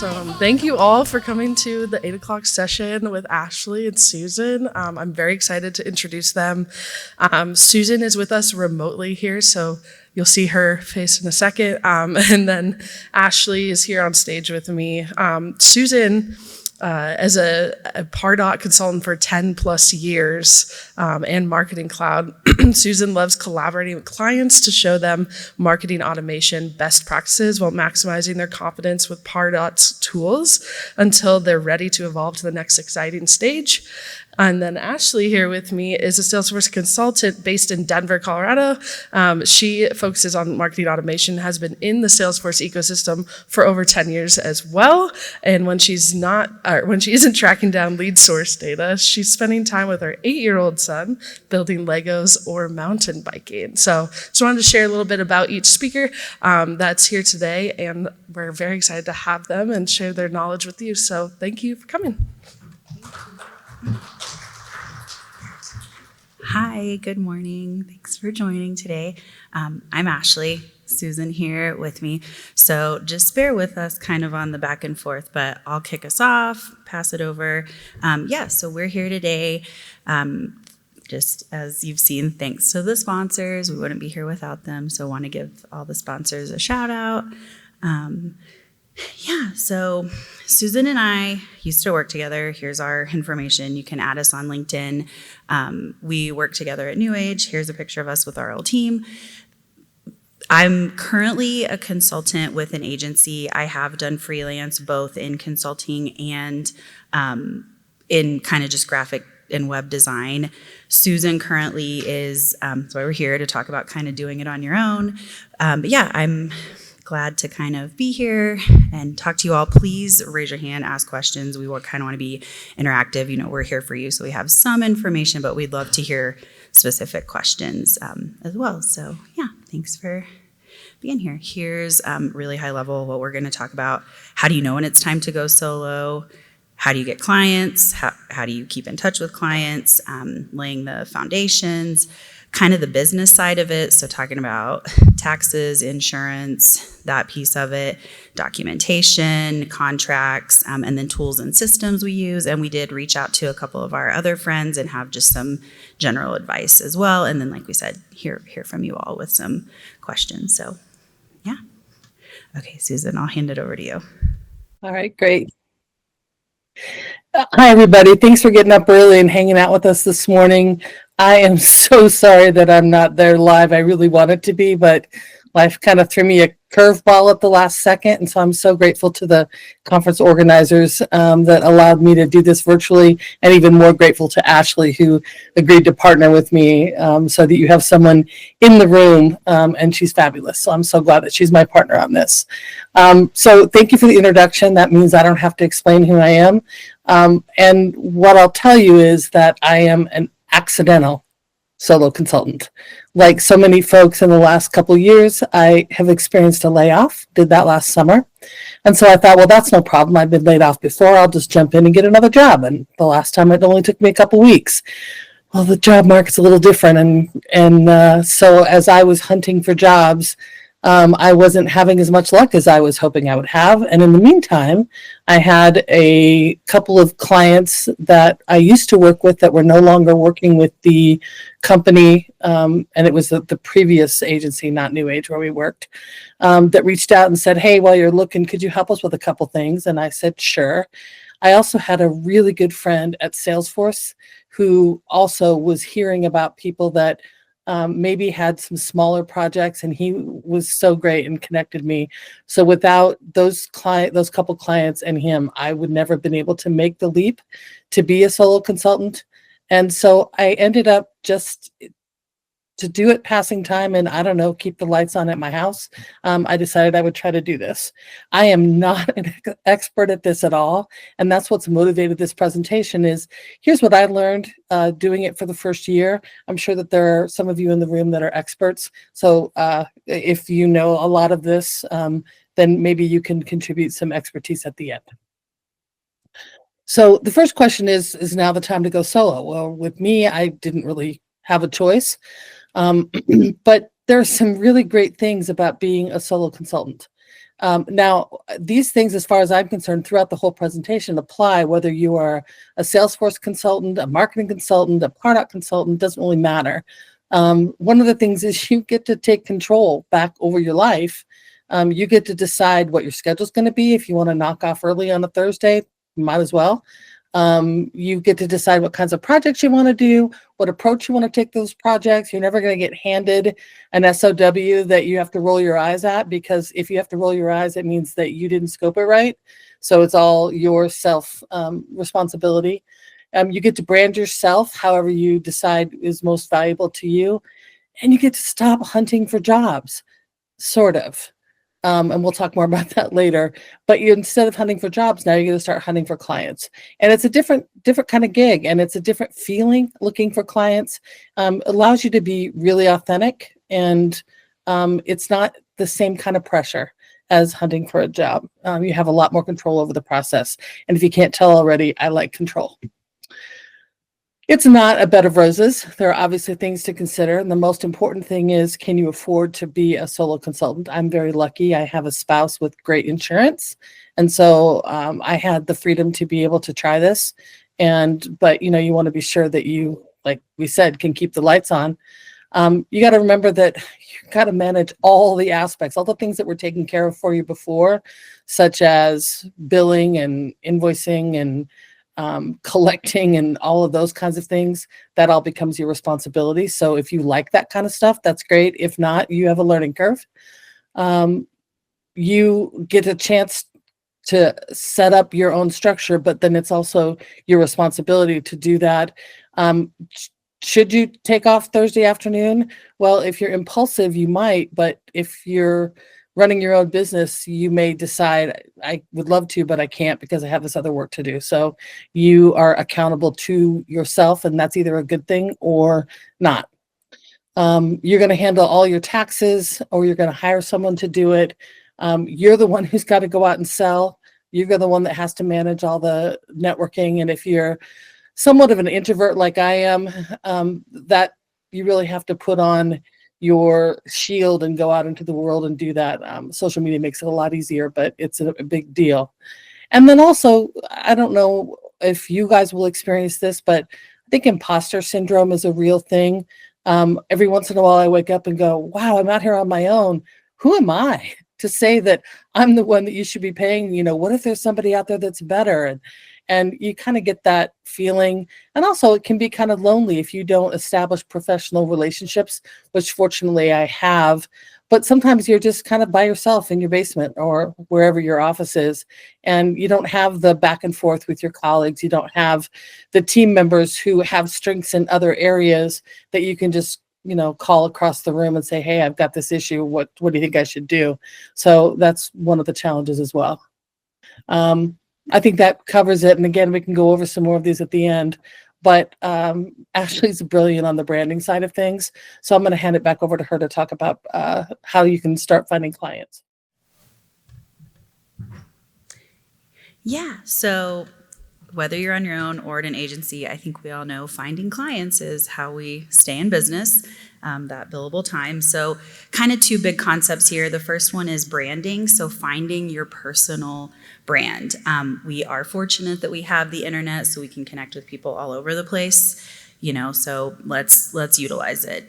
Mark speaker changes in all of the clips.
Speaker 1: Awesome. Thank you all for coming to the 8 o'clock session with Ashley and Susan. I'm very excited to introduce them. Susan is with us remotely here, so you'll see her face in a second. And then Ashley is here on stage with me. Susan, as a Pardot consultant for 10 plus years and Marketing Cloud, Susan loves collaborating with clients to show them marketing automation best practices while maximizing their confidence with Pardot's tools until they're ready to evolve to the next exciting stage. And then Ashley here with me is a Salesforce consultant based in Denver, Colorado. She focuses on marketing automation, has been in the Salesforce ecosystem for over 10 years as well. And when she isn't tracking down lead source data, she's spending time with her 8-year-old son building Legos or mountain biking. So just wanted to share a little bit about each speaker that's here today, and we're very excited to have them and share their knowledge with you. So thank you for coming.
Speaker 2: Hi, good morning. Thanks for joining today. I'm Ashley, Susan here with me. So just bear with us kind of on the back and forth, but I'll kick us off, pass it over. So we're here today. Just as you've seen, thanks to the sponsors. We wouldn't be here without them. So I want to give all the sponsors a shout out. So Susan and I used to work together. Here's our information. You can add us on LinkedIn. We work together at New Age. Here's a picture of us with our old team. I'm currently a consultant with an agency. I have done freelance both in consulting and in kind of just graphic and web design. Susan currently is, that's why we're here to talk about kind of doing it on your own. I'm glad to kind of be here and talk to you all. Please raise your hand, ask questions. We kind of want to be interactive. You know, we're here for you, so we have some information, but we'd love to hear specific questions as well. So thanks for being here. Here's really high level what we're going to talk about. How do you know when it's time to go solo? How do you get clients? How do you keep in touch with clients? Laying the foundations, kind of the business side of it. So talking about taxes, insurance, that piece of it, documentation, contracts, and then tools and systems we use. And we did reach out to a couple of our other friends and have just some general advice as well. And then, like we said, hear from you all with some questions. So Okay, Susan, I'll hand it over to you.
Speaker 3: All right, great. Hi, everybody. Thanks for getting up early and hanging out with us this morning. I am so sorry that I'm not there live. I really wanted to be, but life kind of threw me a curveball at the last second. And so I'm so grateful to the conference organizers that allowed me to do this virtually, and even more grateful to Ashley, who agreed to partner with me so that you have someone in the room, and she's fabulous. So I'm so glad that she's my partner on this. So thank you for the introduction. That means I don't have to explain who I am. And what I'll tell you is that I am an accidental solo consultant. Like so many folks in the last couple of years, I have experienced a layoff, did that last summer. And so I thought, well, that's no problem. I've been laid off before. I'll just jump in and get another job. And the last time it only took me a couple of weeks. Well, the job market's a little different. And so as I was hunting for jobs, I wasn't having as much luck as I was hoping I would have. And in the meantime, I had a couple of clients that I used to work with that were no longer working with the company. And it was the previous agency, not New Age, where we worked, that reached out and said, hey, while you're looking, could you help us with a couple things? And I said, sure. I also had a really good friend at Salesforce who also was hearing about people that maybe had some smaller projects, and he was so great and connected me. So without those couple clients and him, I would never have been able to make the leap to be a solo consultant. And so I ended up just to do it passing time and, I don't know, keep the lights on at my house. I decided I would try to do this. I am not an expert at this at all. And that's what's motivated this presentation is, here's what I learned doing it for the first year. I'm sure that there are some of you in the room that are experts. So if you know a lot of this, then maybe you can contribute some expertise at the end. So the first question is now the time to go solo? Well, with me, I didn't really have a choice. But there are some really great things about being a solo consultant. Now, these things, as far as I'm concerned, throughout the whole presentation apply whether you are a Salesforce consultant, a marketing consultant, a product consultant, doesn't really matter. One of the things is you get to take control back over your life. You get to decide what your schedule is going to be. If you want to knock off early on a Thursday, you might as well. You get to decide what kinds of projects you want to do, what approach you want to take those projects. You're never going to get handed an SOW that you have to roll your eyes at, because if you have to roll your eyes, it means that you didn't scope it right. So it's all your self responsibility. You get to brand yourself however you decide is most valuable to you, and you get to stop hunting for jobs, sort of. And we'll talk more about that later. But instead of hunting for jobs, now you're going to start hunting for clients, and it's a different kind of gig, and it's a different feeling. Looking for clients allows you to be really authentic, and it's not the same kind of pressure as hunting for a job. You have a lot more control over the process, and if you can't tell already, I like control. It's not a bed of roses. There are obviously things to consider. And the most important thing is, can you afford to be a solo consultant? I'm very lucky. I have a spouse with great insurance. And so I had the freedom to be able to try this. But you want to be sure that you, like we said, can keep the lights on. You got to remember that you got to manage all the aspects, all the things that were taken care of for you before, such as billing and invoicing and collecting and all of those kinds of things. That all becomes your responsibility. So if you like that kind of stuff, that's great. If not, you have a learning curve. You get a chance to set up your own structure, but then it's also your responsibility to do that. Should you take off Thursday afternoon? Well, if you're impulsive, you might, but if you're running your own business, you may decide, I would love to, but I can't because I have this other work to do. So you are accountable to yourself, and that's either a good thing or not. You're going to handle all your taxes, or you're going to hire someone to do it. You're the one who's got to go out and sell. You're the one that has to manage all the networking. And if you're somewhat of an introvert like I am, that you really have to put on your shield and go out into the world and do that. Social media makes it a lot easier, but it's a big deal. And then also, I don't know if you guys will experience this, but I think imposter syndrome is a real thing. Every once in a while I wake up and go, wow, I'm out here on my own. Who am I to say that I'm the one that you should be paying? What if there's somebody out there that's better? And you kind of get that feeling. And also it can be kind of lonely if you don't establish professional relationships, which fortunately I have. But sometimes you're just kind of by yourself in your basement or wherever your office is, and you don't have the back and forth with your colleagues. You don't have the team members who have strengths in other areas that you can just call across the room and say, hey, I've got this issue. What do you think I should do? So that's one of the challenges as well. I think that covers it. And again, we can go over some more of these at the end, but Ashley's brilliant on the branding side of things. So I'm going to hand it back over to her to talk about how you can start finding clients.
Speaker 2: Yeah. So whether you're on your own or at an agency, I think we all know finding clients is how we stay in business, that billable time. So kind of two big concepts here. The first one is branding. So finding your personal brand. We are fortunate that we have the internet so we can connect with people all over the place, so let's utilize it.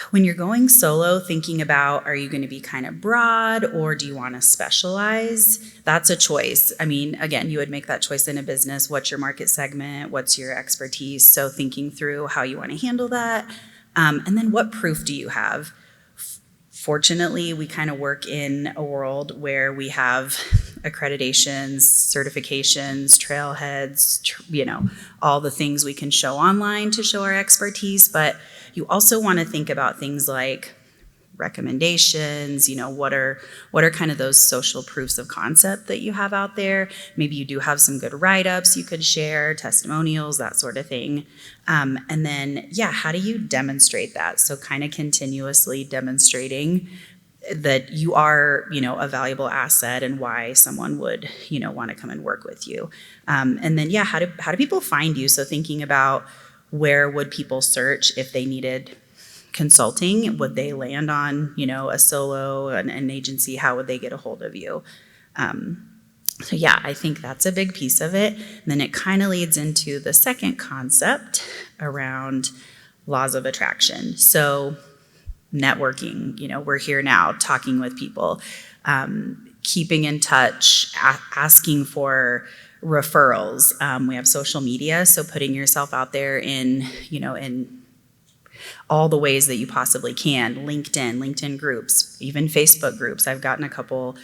Speaker 2: When you're going solo, thinking about, are you going to be kind of broad or do you want to specialize? That's a choice. I mean, again, you would make that choice in a business. What's your market segment? What's your expertise? So thinking through how you want to handle that. And then what proof do you have? Fortunately, we kind of work in a world where we have accreditations, certifications, trailheads, all the things we can show online to show our expertise. But you also want to think about things like recommendations, what are kind of those social proofs of concept that you have out there. Maybe you do have some good write-ups you could share, testimonials, that sort of thing. And then, how do you demonstrate that? So kind of continuously demonstrating that you are, a valuable asset and why someone would, want to come and work with you. And then, how do people find you? So thinking about where would people search if they needed consulting? Would they land on, a solo, an agency? How would they get a hold of you? So yeah, I think that's a big piece of it. And then it kind of leads into the second concept around laws of attraction. So networking, we're here now talking with people, keeping in touch, asking for referrals. We have social media, so putting yourself out there in all the ways that you possibly can. LinkedIn groups, even Facebook groups. I've gotten a couple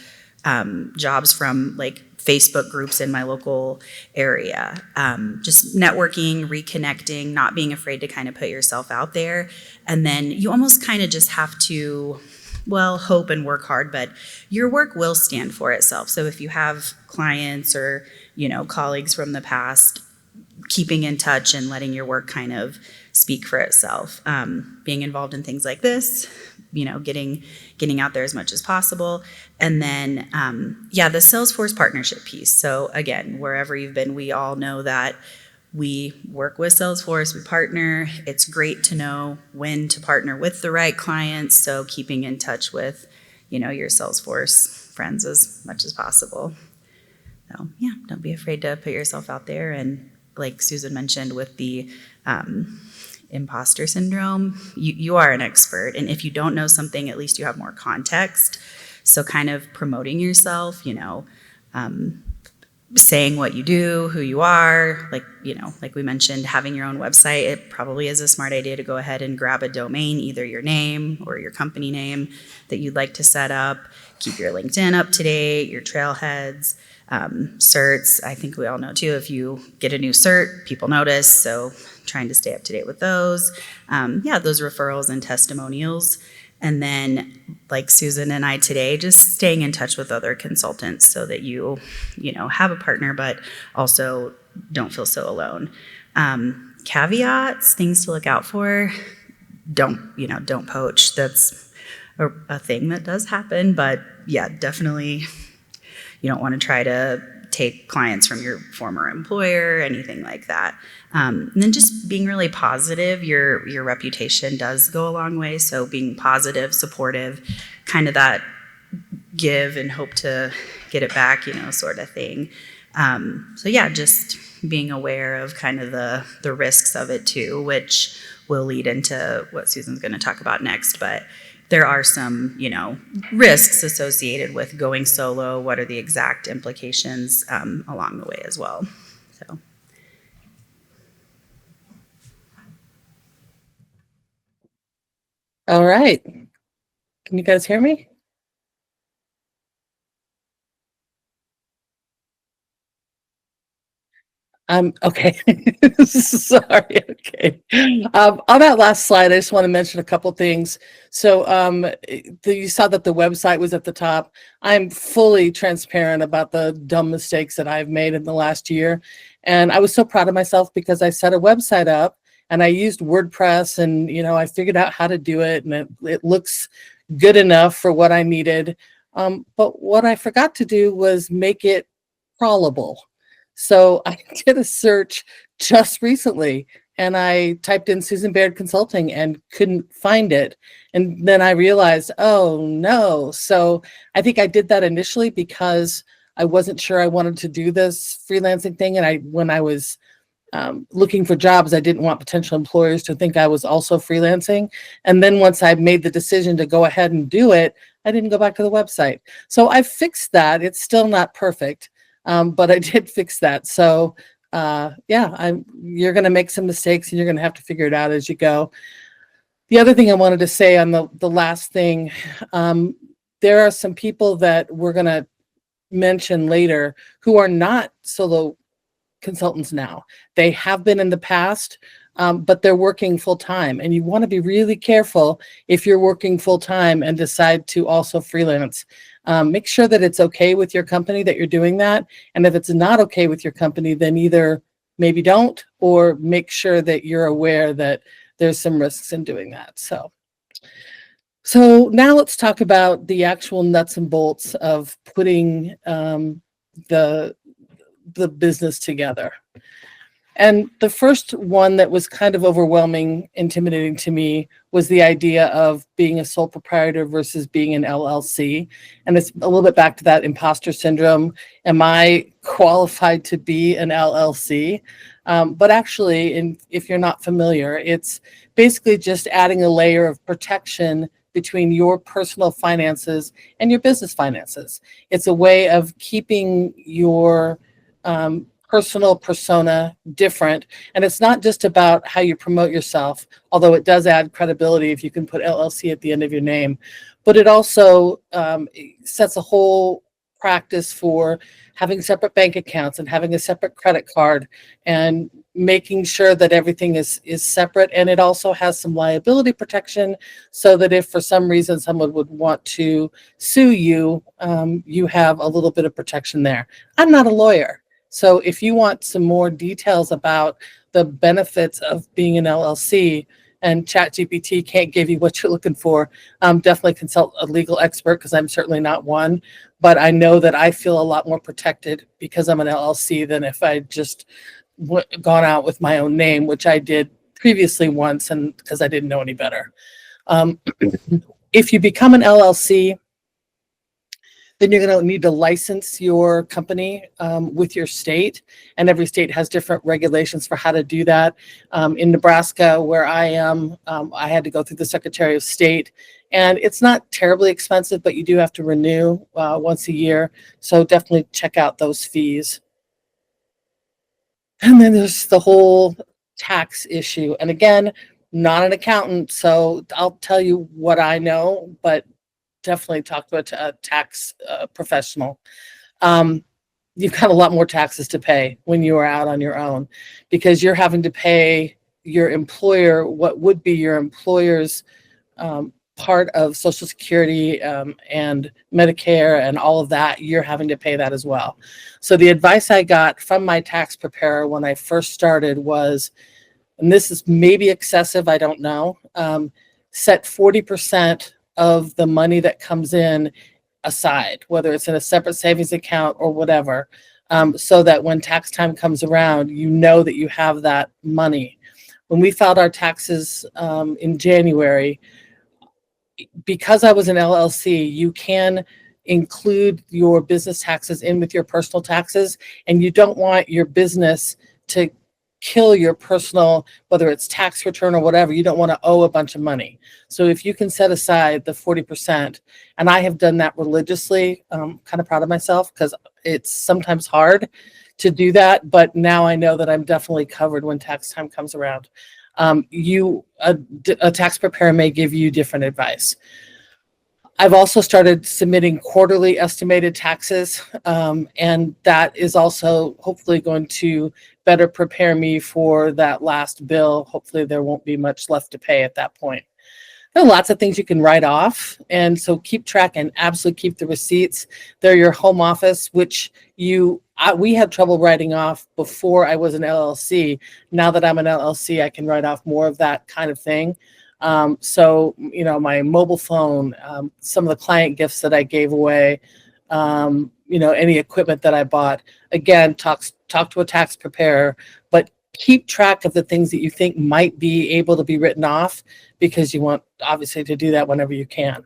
Speaker 2: jobs from like Facebook groups in my local area. Just networking, reconnecting, not being afraid to kind of put yourself out there. And then you almost kind of just have to, hope and work hard, but your work will stand for itself. So if you have clients or, colleagues from the past, keeping in touch and letting your work kind of speak for itself. Being involved in things like this, getting out there as much as possible. And then, the Salesforce partnership piece. So again, wherever you've been, we all know that we work with Salesforce, we partner. It's great to know when to partner with the right clients. So keeping in touch with, your Salesforce friends as much as possible. So yeah, don't be afraid to put yourself out there. And like Susan mentioned with the imposter syndrome, you are an expert. And if you don't know something, at least you have more context. So kind of promoting yourself, saying what you do, who you are, like we mentioned, having your own website. It probably is a smart idea to go ahead and grab a domain, either your name or your company name that you'd like to set up. Keep your LinkedIn up to date, your trailheads, certs. I think we all know too, if you get a new cert, people notice. So trying to stay up to date with those. Those referrals and testimonials. And then like Susan and I today, just staying in touch with other consultants so that you have a partner, but also don't feel so alone. Caveats, things to look out for. Don't poach. That's a thing that does happen, but yeah, definitely you don't want to try to take clients from your former employer, anything like that. And then just being really positive, your reputation does go a long way. So being positive, supportive, kind of that give and hope to get it back, sort of thing. Just being aware of kind of the risks of it too, which will lead into what Susan's going to talk about next. But there are some, risks associated with going solo. What are the exact implications along the way as well? So.
Speaker 3: All right. Can you guys hear me? Okay. Sorry. Okay. On that last slide, I just want to mention a couple things. So you saw that the website was at the top. I'm fully transparent about the dumb mistakes that I've made in the last year. And I was so proud of myself because I set a website up and I used WordPress and, I figured out how to do it and it looks good enough for what I needed. But what I forgot to do was make it crawlable. So I did a search just recently and I typed in Susan Baird Consulting and couldn't find it. And then I realized, oh no. So I think I did that initially because I wasn't sure I wanted to do this freelancing thing. And when I was looking for jobs, I didn't want potential employers to think I was also freelancing. And then once I made the decision to go ahead and do it, I didn't go back to the website. So I fixed that. It's still not perfect. But I did fix that. So you're going to make some mistakes and you're going to have to figure it out as you go. The other thing I wanted to say on the last thing, there are some people that we're going to mention later who are not solo consultants now. They have been in the past, but they're working full time. And you want to be really careful if you're working full time and decide to also freelance. Make sure that it's okay with your company that you're doing that. And if it's not okay with your company, then either maybe don't, or make sure that you're aware that there's some risks in doing that. So now let's talk about the actual nuts and bolts of putting the business together. And the first one that was kind of overwhelming, intimidating to me was the idea of being a sole proprietor versus being an LLC. And it's a little bit back to that imposter syndrome. Am I qualified to be an LLC? But actually, if you're not familiar, it's basically just adding a layer of protection between your personal finances and your business finances. It's a way of keeping your personal persona different. And it's not just about how you promote yourself, although it does add credibility if you can put LLC at the end of your name. But it also sets a whole practice for having separate bank accounts and having a separate credit card and making sure that everything is separate. And it also has some liability protection so that if for some reason someone would want to sue you, you have a little bit of protection there. I'm not a lawyer. So if you want some more details about the benefits of being an LLC and ChatGPT can't give you what you're looking for, definitely consult a legal expert because I'm certainly not one. But I know that I feel a lot more protected because I'm an LLC than if I just gone out with my own name, which I did previously once and because I didn't know any better. If you become an LLC, then you're going to need to license your company with your state, and every state has different regulations for how to do that. In Nebraska, where I am, I had to go through the Secretary of State, and it's not terribly expensive, but you do have to renew once a year, so definitely check out those fees. And then there's the whole tax issue, and again, not an accountant, so I'll tell you what I know, but definitely talk to a tax professional. You've got a lot more taxes to pay when you are out on your own because you're having to pay your employer what would be your employer's part of Social Security and Medicare and all of that. You're having to pay that as well. So the advice I got from my tax preparer when I first started was, and this is maybe excessive, I don't know, set 40% of the money that comes in aside, whether it's in a separate savings account or whatever, so that when tax time comes around, you know that you have that money. When we filed our taxes in January, because I was an LLC, you can include your business taxes in with your personal taxes, and you don't want your business to kill your personal, whether it's tax return or whatever, you don't want to owe a bunch of money. So if you can set aside the 40%, and I have done that religiously, kind of proud of myself because it's sometimes hard to do that, but now I know that I'm definitely covered when tax time comes around. A tax preparer may give you different advice. I've also started submitting quarterly estimated taxes, and that is also hopefully going to better prepare me for that last bill. Hopefully there won't be much left to pay at that point. There are lots of things you can write off, and so keep track and absolutely keep the receipts. They're your home office, which we had trouble writing off before I was an LLC. Now that I'm an LLC, I can write off more of that kind of thing. So, my mobile phone, some of the client gifts that I gave away, any equipment that I bought, again, talk to a tax preparer, but keep track of the things that you think might be able to be written off because you want obviously to do that whenever you can.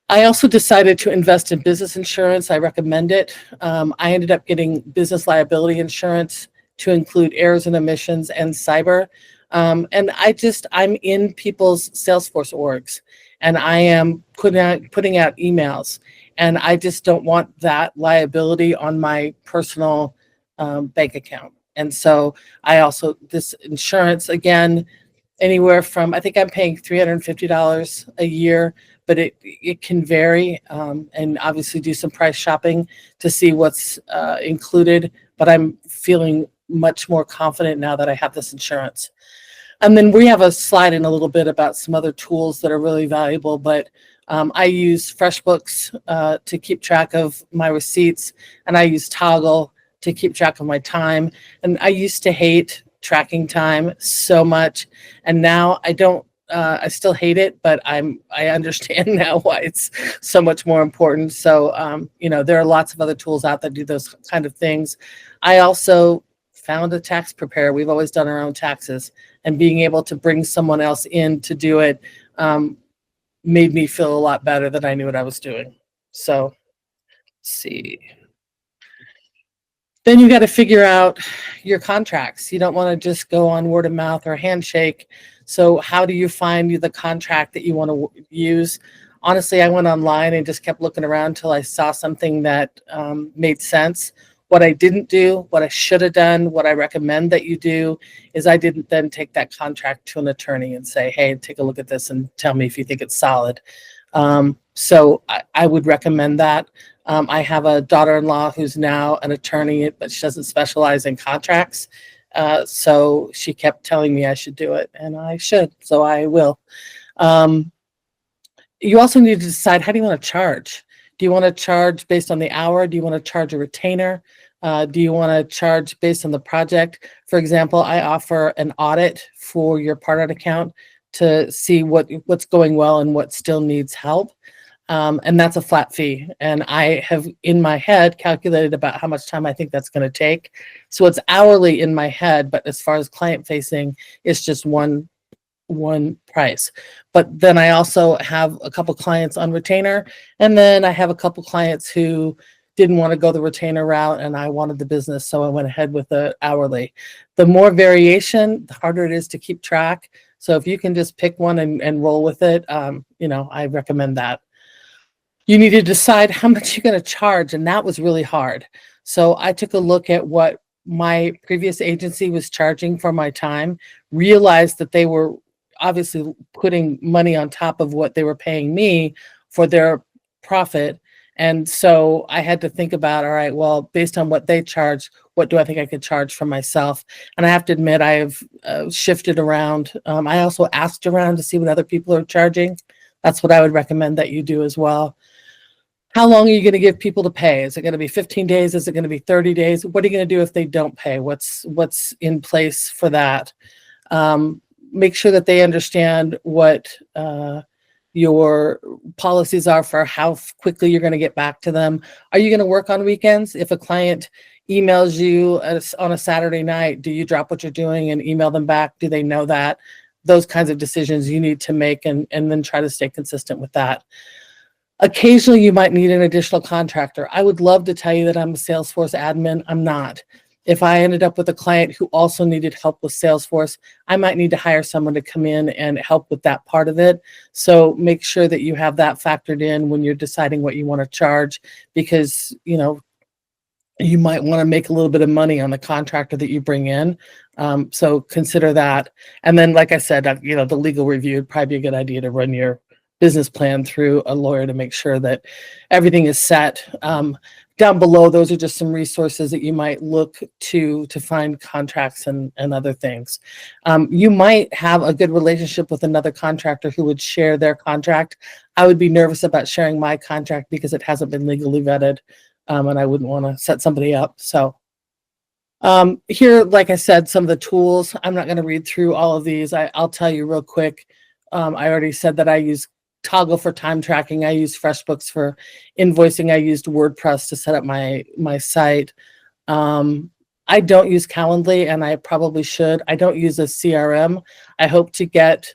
Speaker 3: I also decided to invest in business insurance. I recommend it. I ended up getting business liability insurance to include errors and omissions and cyber. And I'm in people's Salesforce orgs, and I am putting out emails, and I just don't want that liability on my personal bank account. And so this insurance, again, anywhere from, I think I'm paying $350 a year, but it can vary, and obviously do some price shopping to see what's included. But I'm feeling much more confident now that I have this insurance. And then we have a slide in a little bit about some other tools that are really valuable, but I use FreshBooks to keep track of my receipts, and I use Toggle to keep track of my time. And I used to hate tracking time so much, and now I don't. I still hate it, but I understand now why it's so much more important. So there are lots of other tools out that do those kind of things. I also found a tax preparer. We've always done our own taxes, and being able to bring someone else in to do it made me feel a lot better that I knew what I was doing. So, let's see. Then you got to figure out your contracts. You don't want to just go on word of mouth or handshake. So how do you find the contract that you want to use? Honestly, I went online and just kept looking around until I saw something that made sense. What I didn't do, what I should have done, what I recommend that you do is I didn't then take that contract to an attorney and say, hey, take a look at this and tell me if you think it's solid. So I would recommend that. I have a daughter-in-law who's now an attorney, but she doesn't specialize in contracts. So she kept telling me I should do it, and I should, so I will. You also need to decide, how do you want to charge? Do you want to charge based on the hour? Do you want to charge a retainer? Do you want to charge based on the project? For example, I offer an audit for your part-out account to see what's going well and what still needs help. And that's a flat fee. And I have in my head calculated about how much time I think that's going to take. So it's hourly in my head, but as far as client facing, it's just one price. But then I also have a couple clients on retainer, and then I have a couple clients who didn't want to go the retainer route and I wanted the business, so I went ahead with the hourly. The more variation, the harder it is to keep track. So if you can just pick one and roll with it, I recommend that. You need to decide how much you're going to charge, and that was really hard. So I took a look at what my previous agency was charging for my time, realized that they were obviously putting money on top of what they were paying me for their profit. And so I had to think about, all right, well, based on what they charge, what do I think I could charge for myself? And I have to admit, I have shifted around. I also asked around to see what other people are charging. That's what I would recommend that you do as well. How long are you going to give people to pay? Is it going to be 15 days? Is it going to be 30 days? What are you going to do if they don't pay? What's in place for that? Make sure that they understand what your policies are for how quickly you're going to get back to them. Are you going to work on weekends? If a client emails you on a Saturday night, do you drop what you're doing and email them back? Do they know that? Those kinds of decisions you need to make, and then try to stay consistent with that. Occasionally, you might need an additional contractor. I would love to tell you that I'm a Salesforce admin. I'm not. If I ended up with a client who also needed help with Salesforce, I might need to hire someone to come in and help with that part of it. So make sure that you have that factored in when you're deciding what you want to charge, because, you might want to make a little bit of money on the contractor that you bring in. So consider that. And then, like I said, the legal review would probably be a good idea to run your business plan through a lawyer to make sure that everything is set. Down below, those are just some resources that you might look to find contracts and other things. You might have a good relationship with another contractor who would share their contract. I would be nervous about sharing my contract because it hasn't been legally vetted, and I wouldn't want to set somebody up. So here, like I said, some of the tools. I'm not going to read through all of these. I'll tell you real quick. I already said that I use Toggle for time tracking. I use FreshBooks for invoicing. I used WordPress to set up my site. I don't use Calendly, and I probably should. I don't use a CRM. I hope to get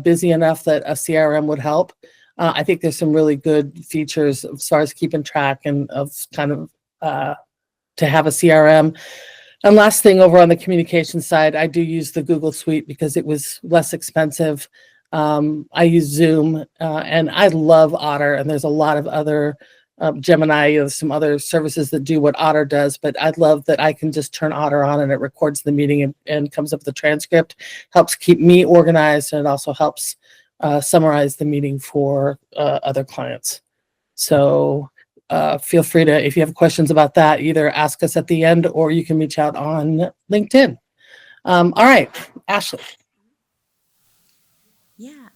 Speaker 3: busy enough that a CRM would help. I think there's some really good features as far as keeping track and of kind of to have a CRM. And last thing, over on the communication side, I do use the Google Suite because it was less expensive. I use Zoom, and I love Otter, and there's a lot of other Gemini, some other services that do what Otter does, but I love that I can just turn Otter on and it records the meeting and comes up with the transcript. Helps keep me organized, and it also helps summarize the meeting for other clients. So feel free to, if you have questions about that, either ask us at the end or you can reach out on LinkedIn. All right, Ashley.
Speaker 2: Yeah.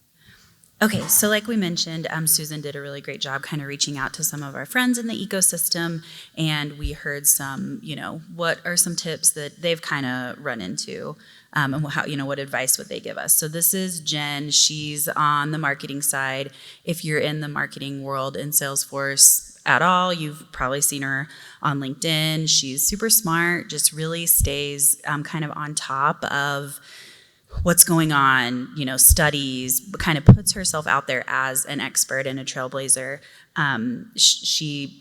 Speaker 2: Okay, so like we mentioned, Susan did a really great job kind of reaching out to some of our friends in the ecosystem, and we heard some, what are some tips that they've kind of run into, and how, what advice would they give us? So this is Jen. She's on the marketing side. If you're in the marketing world in Salesforce, at all. You've probably seen her on LinkedIn. She's super smart, just really stays kind of on top of what's going on, studies, kind of puts herself out there as an expert and a trailblazer. She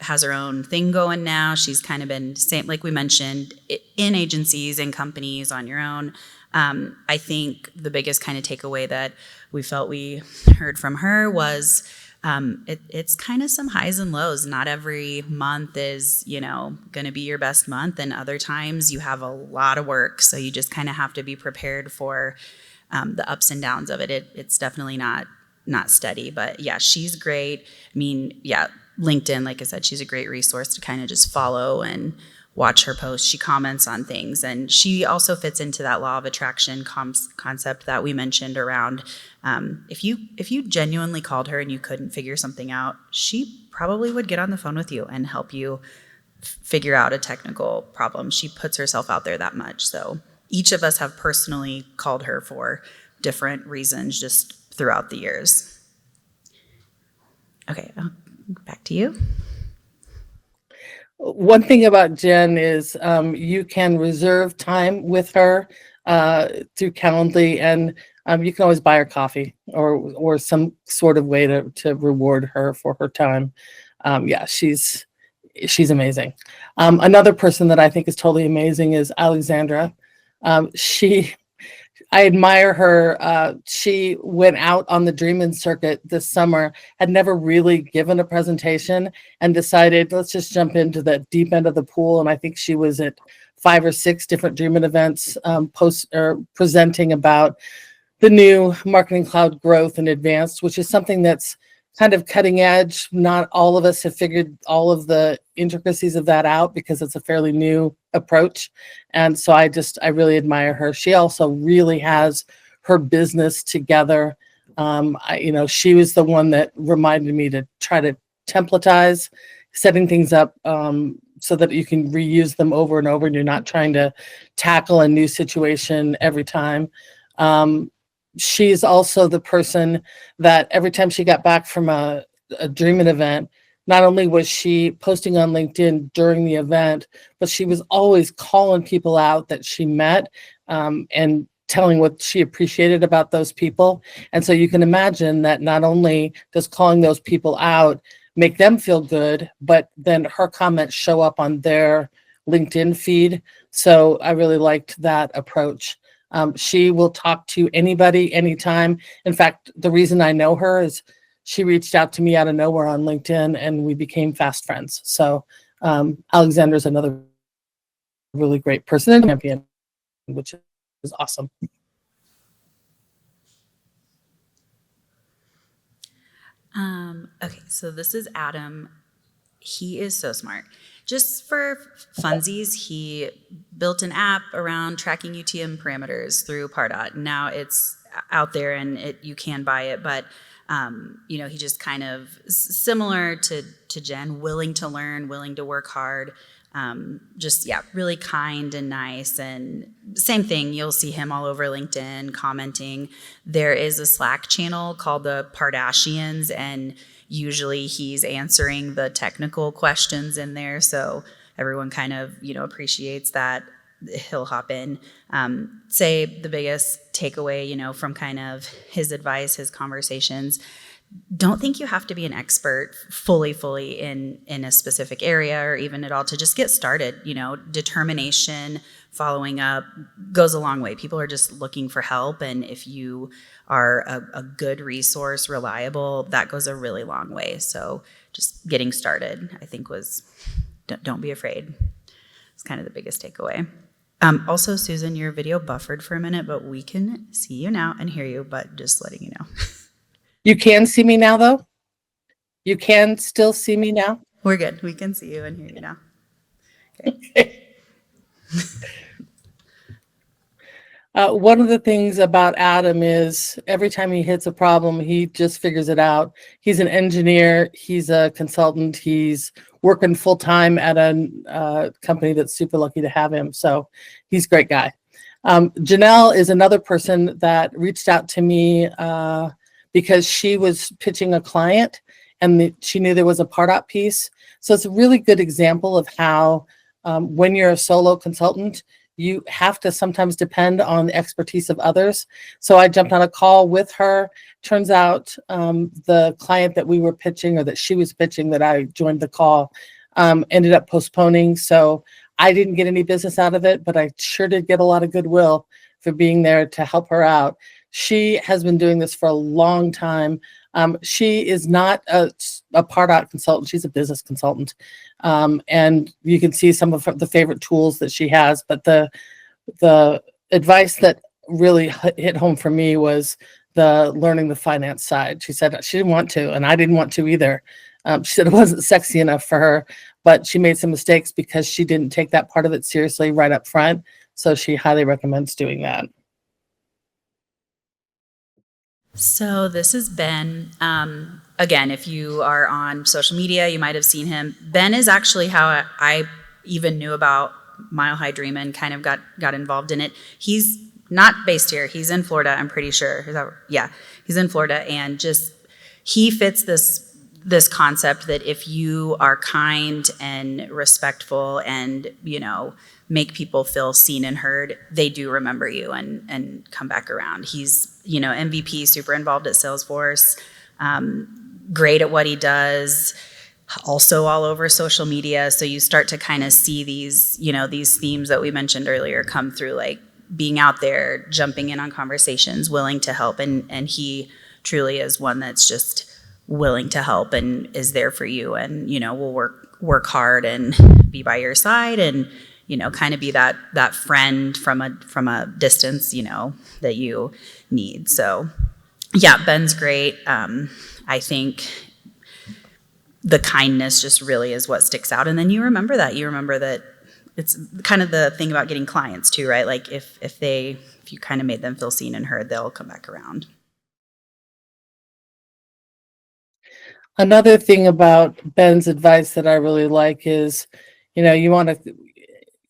Speaker 2: has her own thing going now. She's kind of been, same like we mentioned, in agencies and companies on your own. I think the biggest kind of takeaway that we felt we heard from her was it's kind of some highs and lows. Not every month is, going to be your best month, and other times you have a lot of work. So you just kind of have to be prepared for the ups and downs of it. It's definitely not steady, but yeah, she's great. I mean, yeah, LinkedIn, like I said, she's a great resource to kind of just follow and watch her post. She comments on things, and she also fits into that law of attraction concept that we mentioned around if you genuinely called her and you couldn't figure something out, she probably would get on the phone with you and help you figure out a technical problem. She puts herself out there that much. So each of us have personally called her for different reasons just throughout the years. Okay, back to you.
Speaker 3: One thing about Jen is you can reserve time with her through Calendly, and you can always buy her coffee or some sort of way to reward her for her time. Yeah, she's amazing. Another person that I think is totally amazing is Alexandra. I admire her. She went out on the Dreamin' circuit this summer, had never really given a presentation, and decided, let's just jump into the deep end of the pool. And I think she was at 5 or 6 different Dreamin' events, presenting about the new Marketing Cloud Growth and Advanced, which is something that's kind of cutting edge. Not all of us have figured all of the intricacies of that out because it's a fairly new approach. And so I really admire her. She also really has her business together. She was the one that reminded me to try to templatize, setting things up so that you can reuse them over and over and you're not trying to tackle a new situation every time. She's also the person that every time she got back from a Dreamin' event, not only was she posting on LinkedIn during the event, but she was always calling people out that she met and telling what she appreciated about those people. And so you can imagine that not only does calling those people out make them feel good, but then her comments show up on their LinkedIn feed. So I really liked that approach. She will talk to anybody, anytime. In fact, the reason I know her is she reached out to me out of nowhere on LinkedIn and we became fast friends. So Alexandra's another really great person and champion, which is awesome.
Speaker 2: Okay, so this is Adam. He is so smart. Just for funsies, he built an app around tracking UTM parameters through Pardot. Now it's out there and you can buy it, but he just kind of similar to Jen, willing to learn, willing to work hard, really kind and nice. And same thing, you'll see him all over LinkedIn commenting. There is a Slack channel called the Pardashians, and usually he's answering the technical questions in there. So everyone kind of, appreciates that. He'll hop in. Say the biggest takeaway, from kind of his advice, his conversations, don't think you have to be an expert fully in a specific area or even at all to just get started. Determination, following up goes a long way. People are just looking for help. And if you are a good resource, reliable, that goes a really long way. So just getting started, I think don't be afraid. It's kind of the biggest takeaway. Also, Susan, your video buffered for a minute, but we can see you now and hear you, but just letting you know.
Speaker 3: You can see me now, though? You can still see me now?
Speaker 2: We're good. We can see you and hear you now.
Speaker 3: Okay. One of the things about Adam is every time he hits a problem, he just figures it out. He's an engineer. He's a consultant. He's working full time at a company that's super lucky to have him. So he's a great guy. Janelle is another person that reached out to me because she was pitching a client and she knew there was a part out piece. So it's a really good example of how when you're a solo consultant, you have to sometimes depend on the expertise of others. So I jumped on a call with her. Turns out the client that we were pitching, or that she was pitching, that I joined the call, ended up postponing. So I didn't get any business out of it, but I sure did get a lot of goodwill for being there to help her out. She has been doing this for a long time. She is not a part out consultant. She's a business consultant. And you can see some of the favorite tools that she has. But the advice that really hit home for me was the learning the finance side. She said she didn't want to, and I didn't want to either. She said it wasn't sexy enough for her, but she made some mistakes because she didn't take that part of it seriously right up front. So she highly recommends doing that.
Speaker 2: So this has been, again, if you are on social media, you might have seen him. Ben is actually how I even knew about Mile High Dream and kind of got involved in it. He's not based here. He's in Florida, I'm pretty sure. Yeah, he's in Florida, and just he fits this concept that if you are kind and respectful and, make people feel seen and heard, they do remember you and come back around. He's, MVP, super involved at Salesforce, great at what he does, also all over social media. So you start to kind of see these, these themes that we mentioned earlier come through, like being out there, jumping in on conversations, willing to help. And he truly is one that's just willing to help and is there for you, and, will work hard and be by your side, and, kind of be that friend from a distance, that you need. So yeah, Ben's great. I think the kindness just really is what sticks out. And then you remember that it's kind of the thing about getting clients too, right? Like if you kind of made them feel seen and heard, they'll come back around.
Speaker 3: Another thing about Ben's advice that I really like is,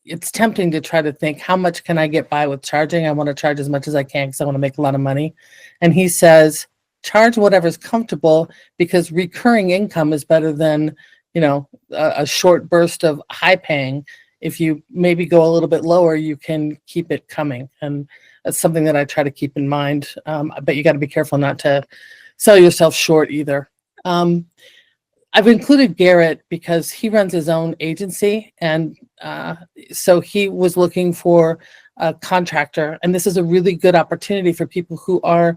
Speaker 3: it's tempting to try to think, how much can I get by with charging? I want to charge as much as I can because I want to make a lot of money. And he says, charge whatever's comfortable, because recurring income is better than, a short burst of high paying. If you maybe go a little bit lower, you can keep it coming. And that's something that I try to keep in mind. But you got to be careful not to sell yourself short either. I've included Garrett because he runs his own agency, and so he was looking for a contractor, and this is a really good opportunity for people who are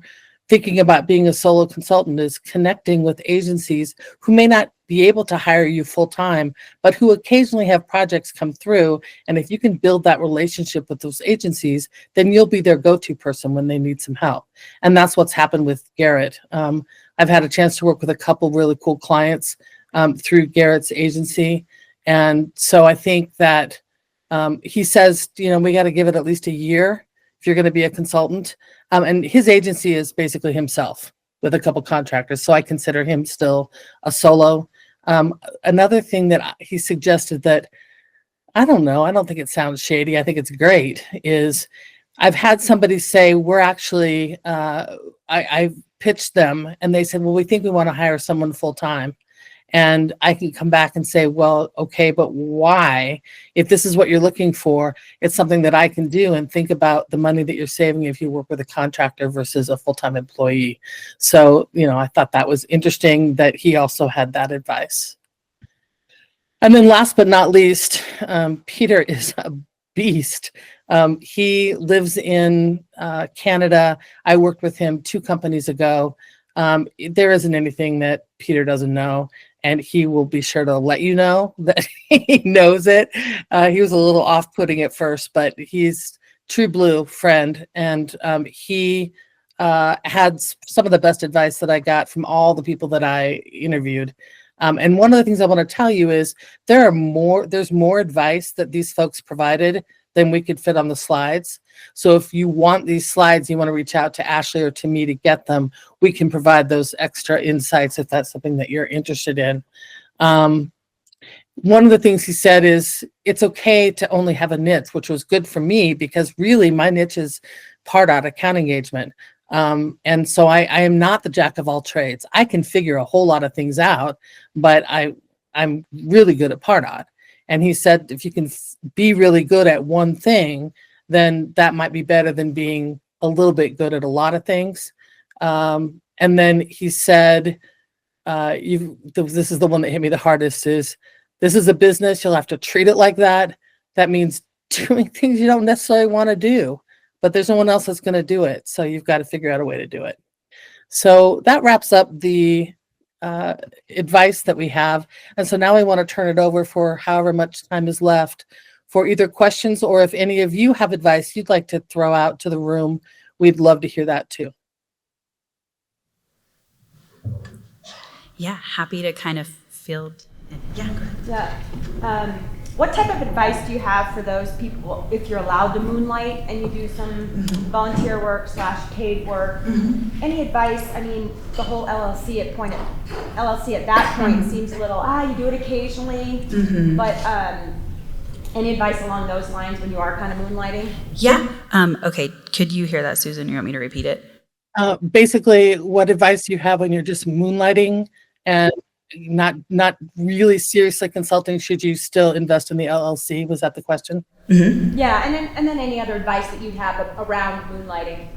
Speaker 3: thinking about being a solo consultant, is connecting with agencies who may not be able to hire you full time, but who occasionally have projects come through. And if you can build that relationship with those agencies, then you'll be their go-to person when they need some help. And that's what's happened with Garrett. I've had a chance to work with a couple really cool clients through Garrett's agency. And so I think that he says, we got to give it at least a year if you're going to be a consultant. And his agency is basically himself with a couple contractors. So I consider him still a solo. Another thing that he suggested that, I don't know, I don't think it sounds shady, I think it's great, is I've had somebody say, we're actually, I pitched them and they said, well, we think we want to hire someone full time. And I can come back and say, well, okay, but why? If this is what you're looking for, it's something that I can do, and think about the money that you're saving if you work with a contractor versus a full-time employee. So, I thought that was interesting that he also had that advice. And then last but not least, Peter is a beast. He lives in Canada. I worked with him 2 companies ago. There isn't anything that Peter doesn't know, and he will be sure to let you know that he knows it. He was a little off-putting at first, but he's true blue friend, and he had some of the best advice that I got from all the people that I interviewed. And one of the things I want to tell you is there's more advice that these folks provided than we could fit on the slides. So if you want these slides, you want to reach out to Ashley or to me to get them, we can provide those extra insights if that's something that you're interested in. One of the things he said is it's okay to only have a niche, which was good for me because really my niche is part out account engagement. And so I am not the jack of all trades. I can figure a whole lot of things out, but I'm really good at Pardot. And he said, if you can be really good at one thing, then that might be better than being a little bit good at a lot of things. And then he said, this is the one that hit me the hardest is, this is a business. You'll have to treat it like that. That means doing things you don't necessarily want to do, but there's no one else that's going to do it. So you've got to figure out a way to do it. So that wraps up the advice that we have. And so now I want to turn it over for however much time is left for either questions, or if any of you have advice you'd like to throw out to the room, we'd love to hear that too.
Speaker 2: Yeah, happy to kind of field. Yeah, go ahead.
Speaker 4: Yeah. What type of advice do you have for those people if you're allowed to moonlight and you do some volunteer work / paid work? Any advice? I mean, the whole LLC at that point seems a little, you do it occasionally, but any advice along those lines when you are kind of moonlighting?
Speaker 2: Yeah. Okay. Could you hear that, Susan? You want me to repeat it?
Speaker 3: Basically, what advice do you have when you're just moonlighting and not really seriously consulting? Should you still invest in the LLC? Was that the question?
Speaker 4: Yeah, and then any other advice that you'd have around moonlighting?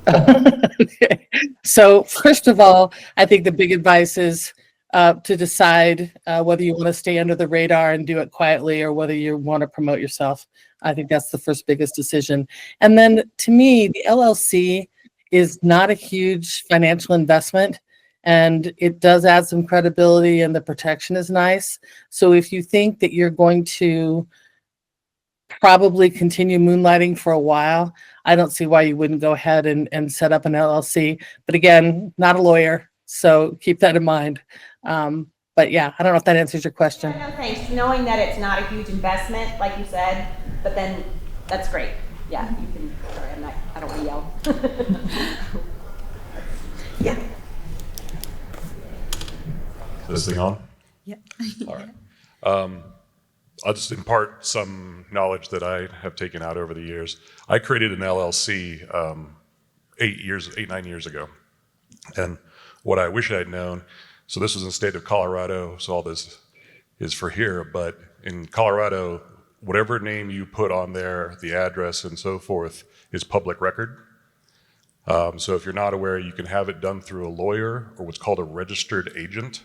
Speaker 3: Okay. So first of all, I think the big advice is to decide whether you want to stay under the radar and do it quietly, or whether you want to promote yourself. I think that's the first biggest decision. And then to me, the LLC is not a huge financial investment, and it does add some credibility, and the protection is nice. So if you think that you're going to probably continue moonlighting for a while, I don't see why you wouldn't go ahead and set up an LLC. But again, not a lawyer, so keep that in mind. But yeah, I don't know if that answers your question.
Speaker 4: Yeah, no, thanks. Knowing that it's not a huge investment, like you said, but then that's great. Yeah, you can. Sorry, I don't want to yell.
Speaker 2: Yeah.
Speaker 5: This thing on?
Speaker 2: Yep.
Speaker 5: All right. I'll just impart some knowledge that I have taken out over the years. I created an LLC 9 years ago. And what I wish I'd known, so this was in the state of Colorado, so all this is for here, but in Colorado, whatever name you put on there, the address and so forth, is public record. So if you're not aware, you can have it done through a lawyer or what's called a registered agent.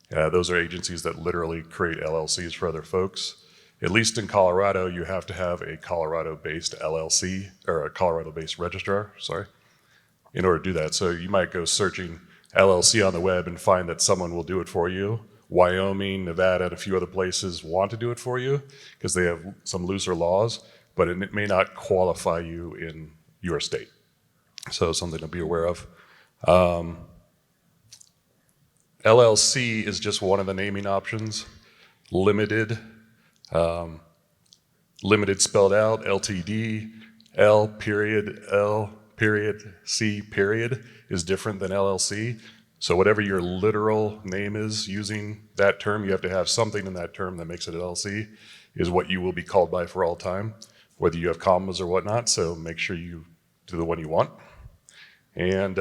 Speaker 5: Those are agencies that literally create LLCs for other folks. At least in Colorado, you have to have a Colorado-based LLC, or a Colorado-based registrar, in order to do that. So you might go searching LLC on the web and find that someone will do it for you. Wyoming, Nevada, and a few other places want to do it for you because they have some looser laws, but it may not qualify you in your state. So something to be aware of. LLC is just one of the naming options. Limited, limited spelled out, LTD, L period, C period is different than LLC. So whatever your literal name is using that term, you have to have something in that term that makes it LLC, is what you will be called by for all time, whether you have commas or whatnot. So make sure you do the one you want. And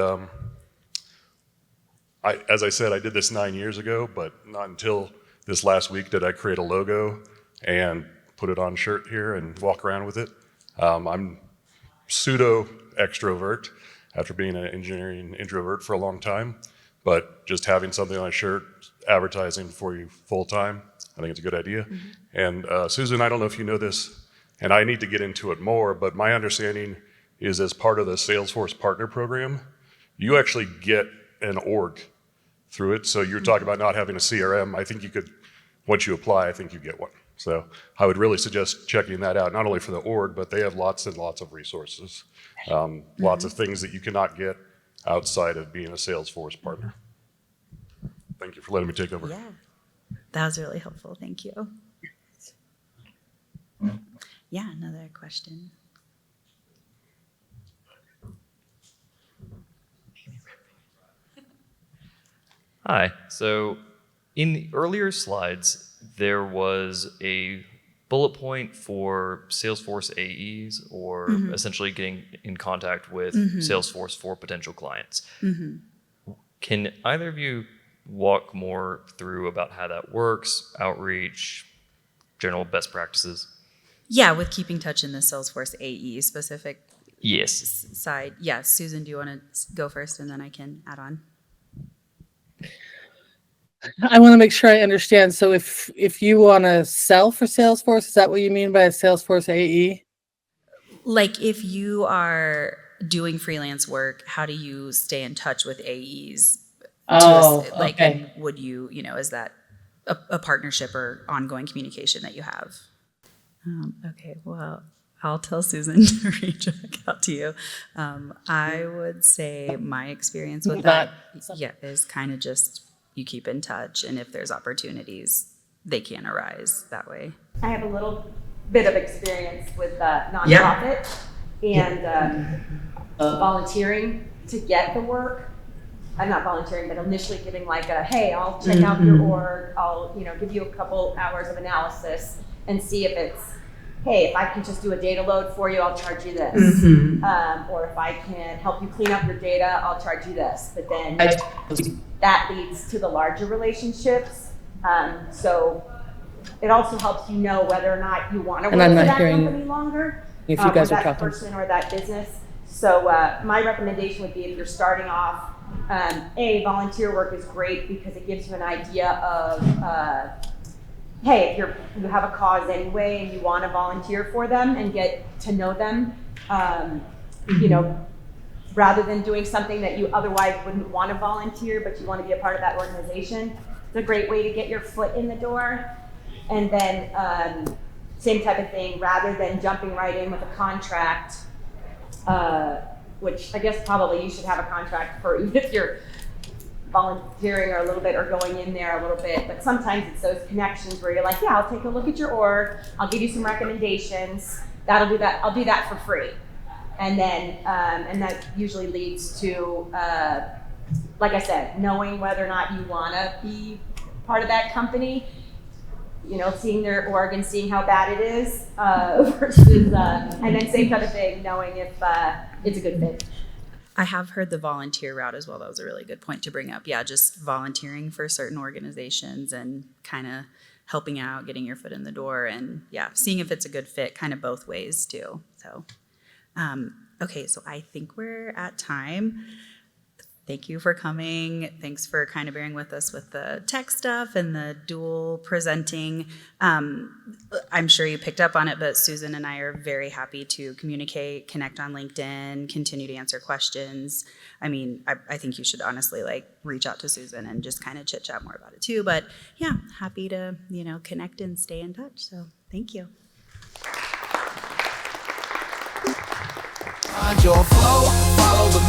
Speaker 5: as I said, I did this 9 years ago, but not until this last week did I create a logo and put it on shirt here and walk around with it. I'm pseudo extrovert after being an engineering introvert for a long time, but just having something on a shirt advertising for you full time, I think it's a good idea. And Susan, I don't know if you know this, and I need to get into it more, but my understanding is as part of the Salesforce Partner Program, you actually get an org through it. So you're talking about not having a CRM. I think you could, once you apply, I think you get one. So I would really suggest checking that out, not only for the org, but they have lots and lots of resources, lots of things that you cannot get outside of being a Salesforce partner. Thank you for letting me take over.
Speaker 2: Yeah, that was really helpful. Thank you. Yeah, another question.
Speaker 6: Hi. So in the earlier slides, there was a bullet point for Salesforce AEs or essentially getting in contact with Salesforce for potential clients. Can either of you walk more through about how that works, outreach, general best practices?
Speaker 2: Yeah, with keeping touch in the Salesforce AE specific
Speaker 6: Yes.
Speaker 2: side. Yeah, Susan, do you want to go first and then I can add on?
Speaker 3: I want to make sure I understand. So if you want to sell for Salesforce, is that what you mean by a Salesforce AE?
Speaker 2: Like if you are doing freelance work, how do you stay in touch with AEs?
Speaker 3: Okay.
Speaker 2: And would you, is that a partnership or ongoing communication that you have? Okay, well, I'll tell Susan to reach back out to you. I would say my experience with that, is kind of just you keep in touch, and if there's opportunities, they can arise that way.
Speaker 4: I have a little bit of experience with nonprofit and volunteering to get the work. I'm not volunteering, but initially giving like hey, I'll check out your org, I'll give you a couple hours of analysis and see if it's, hey, if I can just do a data load for you, I'll charge you this. Or if I can help you clean up your data, I'll charge you this. But then that leads to the larger relationships. So it also helps you know whether or not you want to work for that company longer.
Speaker 3: If you guys
Speaker 4: or
Speaker 3: are
Speaker 4: that
Speaker 3: talking.
Speaker 4: person or that business. So my recommendation would be if you're starting off, volunteer work is great because it gives you an idea of, hey, if you have a cause anyway and you want to volunteer for them and get to know them, rather than doing something that you otherwise wouldn't want to volunteer, but you want to be a part of that organization, it's a great way to get your foot in the door. And then same type of thing, rather than jumping right in with a contract, which I guess probably you should have a contract for even if you're volunteering or a little bit or going in there a little bit, but sometimes it's those connections where you're like, yeah, I'll take a look at your org, I'll give you some recommendations, I'll do that for free. And then, and that usually leads to, like I said, knowing whether or not you wanna be part of that company, seeing their org and seeing how bad it is, versus, and then same kind of thing, knowing if it's a good fit.
Speaker 2: I have heard the volunteer route as well. That was a really good point to bring up. Yeah, just volunteering for certain organizations and kind of helping out, getting your foot in the door, and seeing if it's a good fit, kind of both ways too. So, okay, so I think we're at time. Thank you for coming. Thanks for kind of bearing with us with the tech stuff and the dual presenting. I'm sure you picked up on it, but Susan and I are very happy to communicate, connect on LinkedIn, continue to answer questions. I mean, I think you should honestly reach out to Susan and just kind of chit chat more about it too. But yeah, happy to, connect and stay in touch. So thank you.
Speaker 7: Find your flow, follow the